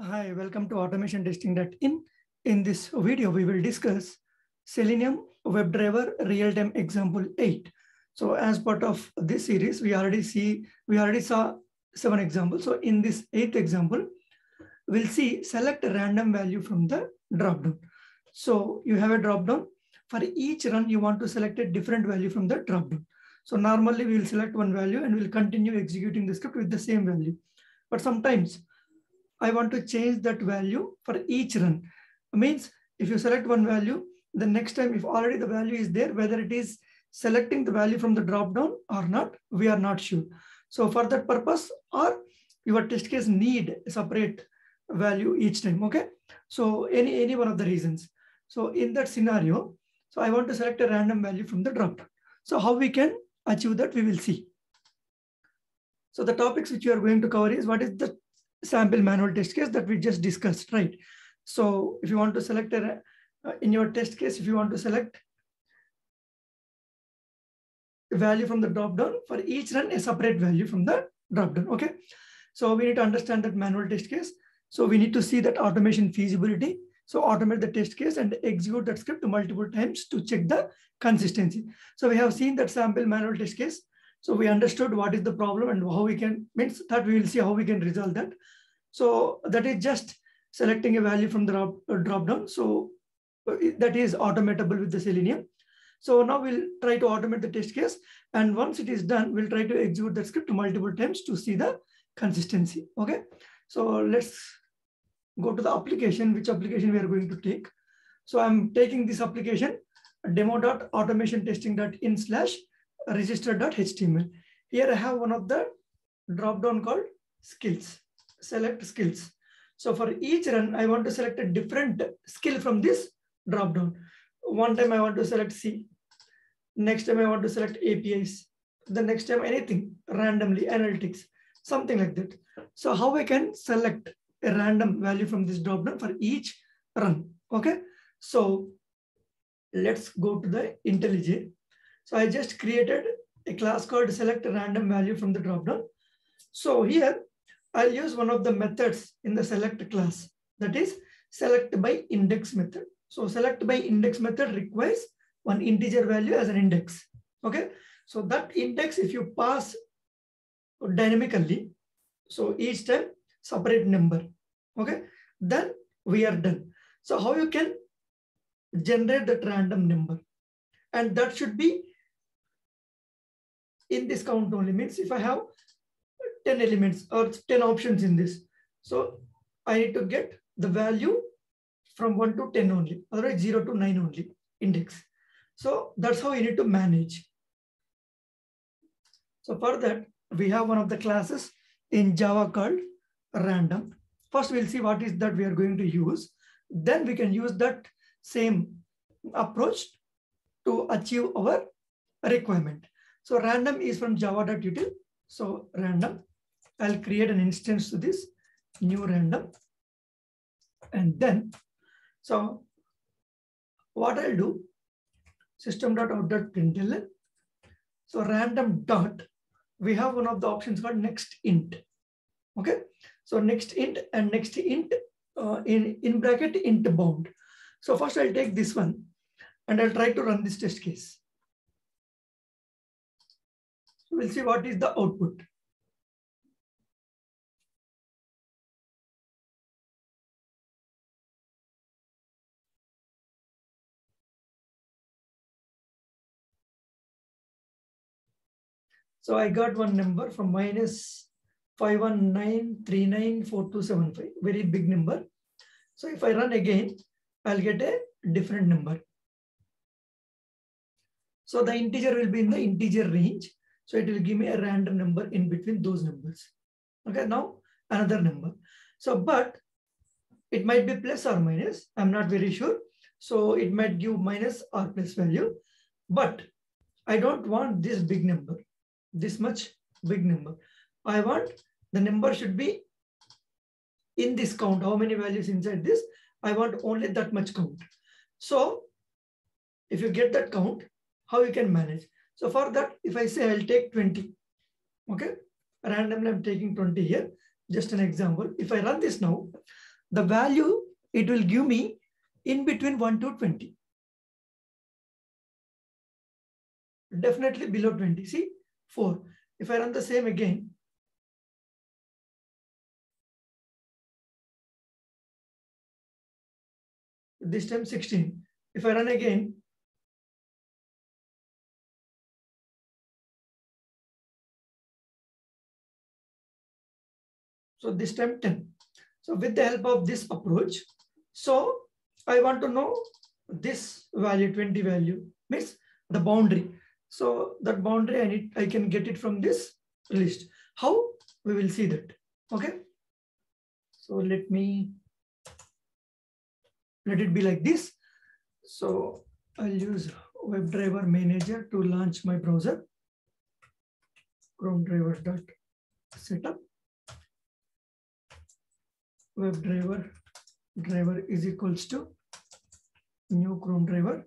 Hi, welcome to Automation Testing.in. In this video, we will discuss Selenium WebDriver Real-Time Example 8. So as part of this series, we already saw 7 examples. So in this 8th example, we'll see select a random value from the dropdown. So you have a dropdown. For each run, you want to select a different value from the dropdown. So normally we will select one value and we'll continue executing the script with the same value. But sometimes I want to change that value for each run. Means if you select one value, the next time if already the value is there, whether it is selecting the value from the dropdown or not, we are not sure. So for that purpose, or your test case need a separate value each time. Okay. So any one of the reasons. So in that scenario, so I want to select a random value from the dropdown. So how we can achieve that, we will see. So the topics which you are going to cover is what is the sample manual test case that we just discussed, right? So if you want to select in your test case, if you want to select a value from the dropdown, for each run a separate value from the dropdown. Okay. So we need to understand that manual test case. So we need to see that automation feasibility. So automate the test case and execute that script multiple times to check the consistency. So we have seen that sample manual test case. So we understood what is the problem and how we can, means that we will see how we can resolve that. So that is just selecting a value from the dropdown. So that is automatable with the Selenium. So now we'll try to automate the test case. And once it is done, we'll try to execute the script multiple times to see the consistency. Okay. So let's go to the application, which application we are going to take. So I'm taking this application demo.automationtesting.in/register.html. Here I have one of the drop-down called skills, select skills. So for each run, I want to select a different skill from this drop-down. One time I want to select C. Next time I want to select APIs. The next time anything, randomly, analytics, something like that. So how I can select a random value from this dropdown for each run. Okay. So let's go to the IntelliJ. So I just created a class called select a random value from the dropdown. So here I'll use one of the methods in the select class, that is select by index method. So select by index method requires one integer value as an index. Okay. So that index, if you pass dynamically, so each time separate number. Okay. Then we are done. So how you can generate that random number, and that should be in this count only, means if I have 10 elements or 10 options in this, so I need to get the value from 1 to 10 only, otherwise 0 to 9 only index. So that's how you need to manage. So for that, we have one of the classes in Java called random. First, we'll see what is that we are going to use. Then we can use that same approach to achieve our requirement. So random is from java.util. So random, I'll create an instance to this new random. And then, so what I'll do, system.out.println. So random dot, we have one of the options called next int. Okay. So next int and next int in bracket int bound. So first I'll take this one and I'll try to run this test case. So we'll see what is the output. So I got one number from -519394275, very big number. So if I run again, I'll get a different number. So the integer will be in the integer range. So it will give me a random number in between those numbers. Okay, now another number. So, but it might be plus or minus. I'm not very sure. So it might give minus or plus value. But I don't want this big number, this much big number. I want the number should be in this count. How many values inside this? I want only that much count. So if you get that count, how you can manage? So for that, if I say I'll take 20, okay, randomly I'm taking 20 here, just an example. If I run this now, the value it will give me in between 1 to 20. Definitely below 20. See, 4. If I run the same again, this time 16. If I run again, so this time 10. So with the help of this approach, so I want to know this value, 20 value, means the boundary. So that boundary I can get it from this list. How? We will see that. Okay. So let it be like this. So I'll use WebDriver Manager to launch my browser. Chrome driver.setup. WebDriver driver is equals to new Chrome driver,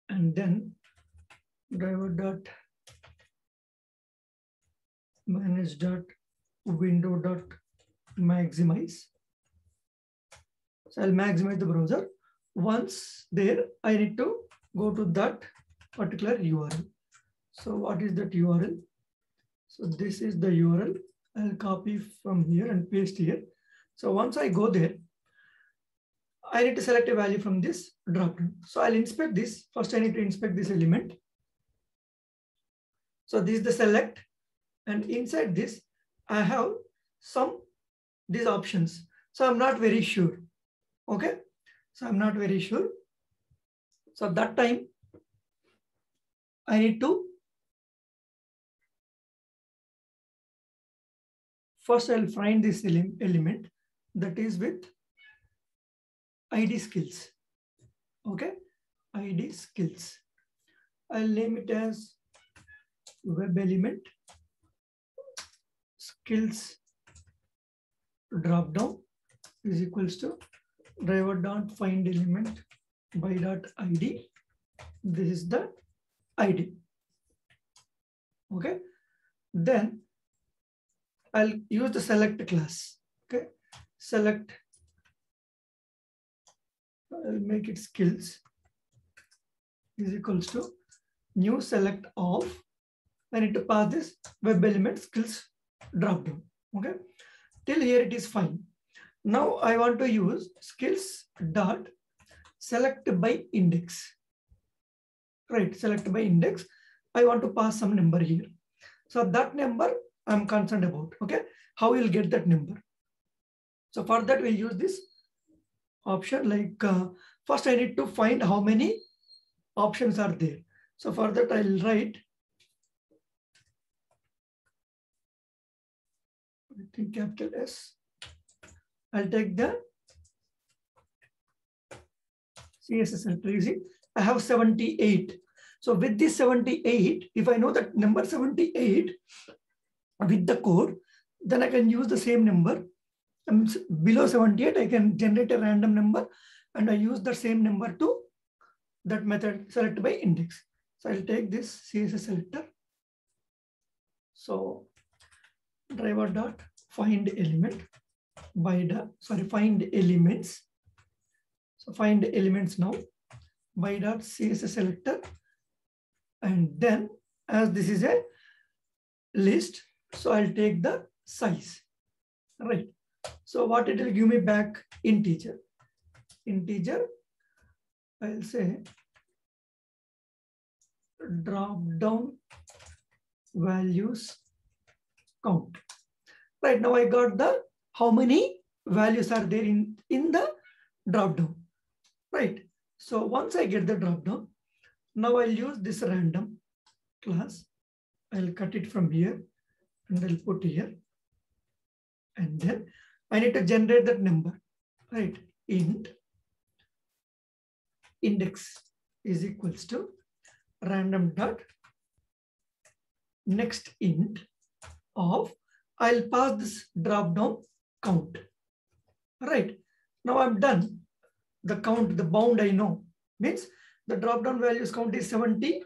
and then driver.manage.window.maximize. So I'll maximize the browser. Once there, I need to go to that particular URL. So what is that URL? So this is the URL. I'll copy from here and paste here. So once I go there, I need to select a value from this dropdown. So I'll inspect this. First, I need to inspect this element. So this is the select, and inside this, I have these options. So I'm not very sure. Okay. So I'm not very sure. So at that time, I need to first I'll find this element that is with ID skills. Okay. ID skills. I'll name it as web element skills dropdown is equals to driver.find element by .id. This is the ID. Okay. Then I'll use the select class. Okay. Select. I'll make it skills is equals to new select of. I need to pass this web element skills dropdown. Okay. Till here it is fine. Now I want to use skills dot select by index. Right. Select by index. I want to pass some number here. So that number I'm concerned about. Okay. How you'll get that number. So for that we'll use this option. Like first I need to find how many options are there. So for that I'll write, I think capital S. I'll take the CSS filter. You see, I have 78. So with this 78, if I know that number 78 with the code, then I can use the same number. Below 78, I can generate a random number and I use the same number to that method select by index. So I'll take this CSS selector. So driver.find element by find elements. So find elements now by .css selector, and then as this is a list, so I'll take the size. Right. So what it will give me back? Integer. Integer. I'll say drop down values count. Right now I got the how many values are there in the drop down. Right. So once I get the drop down, now I'll use this random class. I'll cut it from here and I'll put here. And then I need to generate that number. Right. Int index is equals to random dot next int of, I'll pass this drop down count. Right. Now I'm done. The count, the bound I know, means the drop down values count is 70.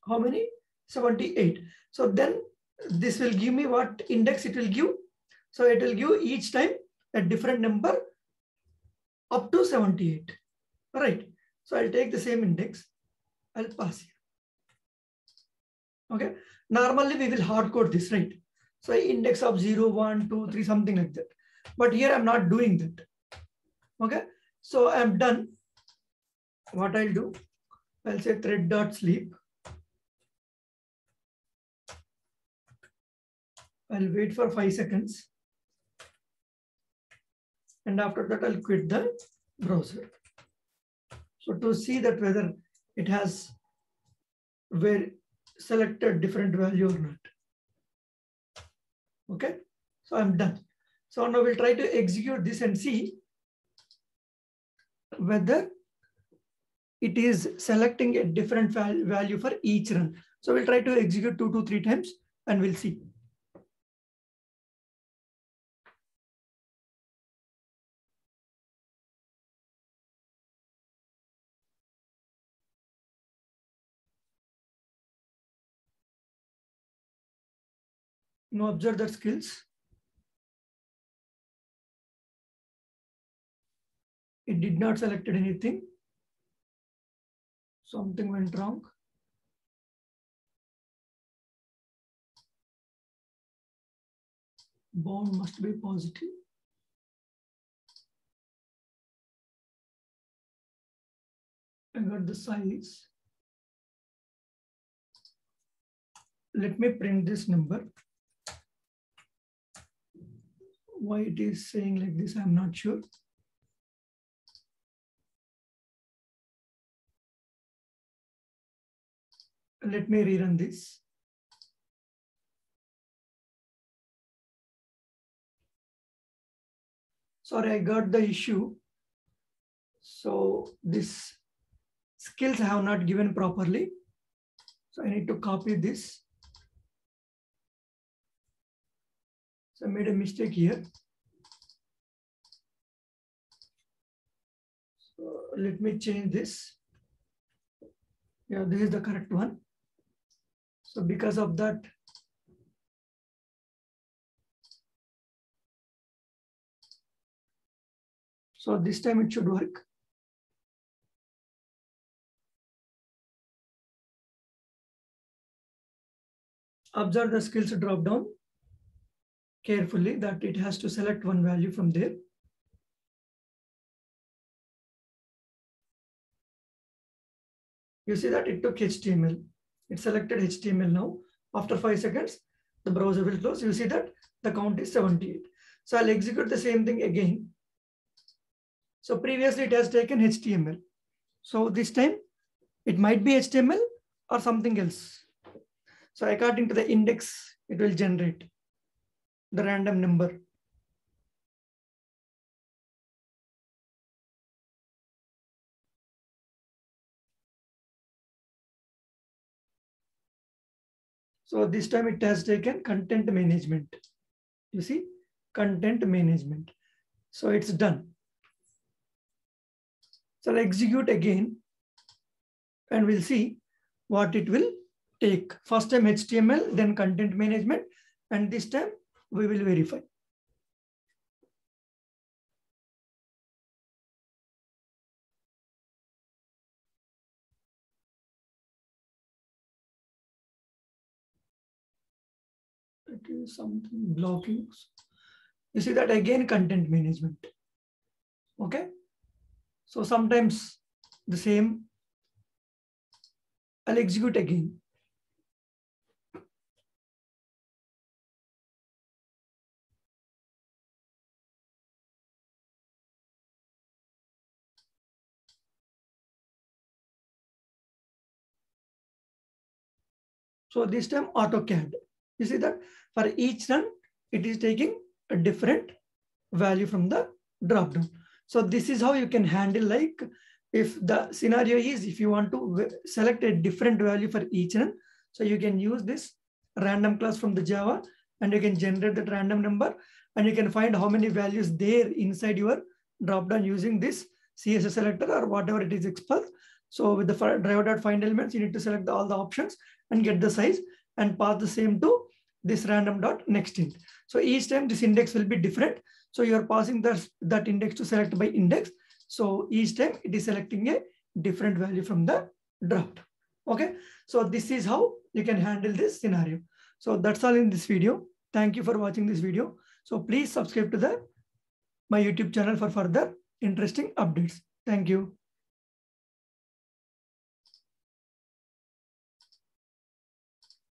How many? 78. So then this will give me what index it will give. So it will give each time a different number up to 78. Right. So I'll take the same index. I'll pass here. Okay. Normally we will hard code this, right? So index of 0, 1, 2, 3, something like that. But here I'm not doing that. Okay. So I'm done. What I'll do, I'll say thread.sleep. I'll wait for 5 seconds. And after that, I'll quit the browser. So to see that whether it has selected different value or not. Okay, so I'm done. So now we'll try to execute this and see whether it is selecting a different value for each run. So we'll try to execute 2 to 3 times and we'll see. Now observe the skills. It did not select anything. Something went wrong. Bound must be positive. I got the size. Let me print this number. Why it is saying like this, I'm not sure. Let me rerun this. Sorry, I got the issue. So this skills I have not given properly. So I need to copy this. So I made a mistake here. So let me change this. Yeah, this is the correct one. So because of that, so this time it should work. Observe the skills drop down carefully that it has to select one value from there. You see that it took HTML. It selected HTML now. After 5 seconds, the browser will close. You see that the count is 78. So I'll execute the same thing again. So previously it has taken HTML. So this time it might be HTML or something else. So according to the index, it will generate the random number. So this time it has taken content management. You see, content management. So it's done. So I'll execute again and we'll see what it will take. First time HTML, then content management, and this time we will verify. It is something blocking. You see that again, content management. Okay. So sometimes the same. I'll execute again. So this time AutoCAD. You see that for each run, it is taking a different value from the dropdown. So this is how you can handle, like if the scenario is, if you want to select a different value for each run, so you can use this random class from the Java and you can generate that random number and you can find how many values there inside your dropdown using this CSS selector or whatever it is expressed. So with the driver.find elements, you need to select all the options and get the size and pass the same to this random dot next int. So each time this index will be different. So you are passing that index to select by index. So each time it is selecting a different value from the draft. Okay. So this is how you can handle this scenario. So that's all in this video. Thank you for watching this video. So please subscribe to my YouTube channel for further interesting updates. Thank you.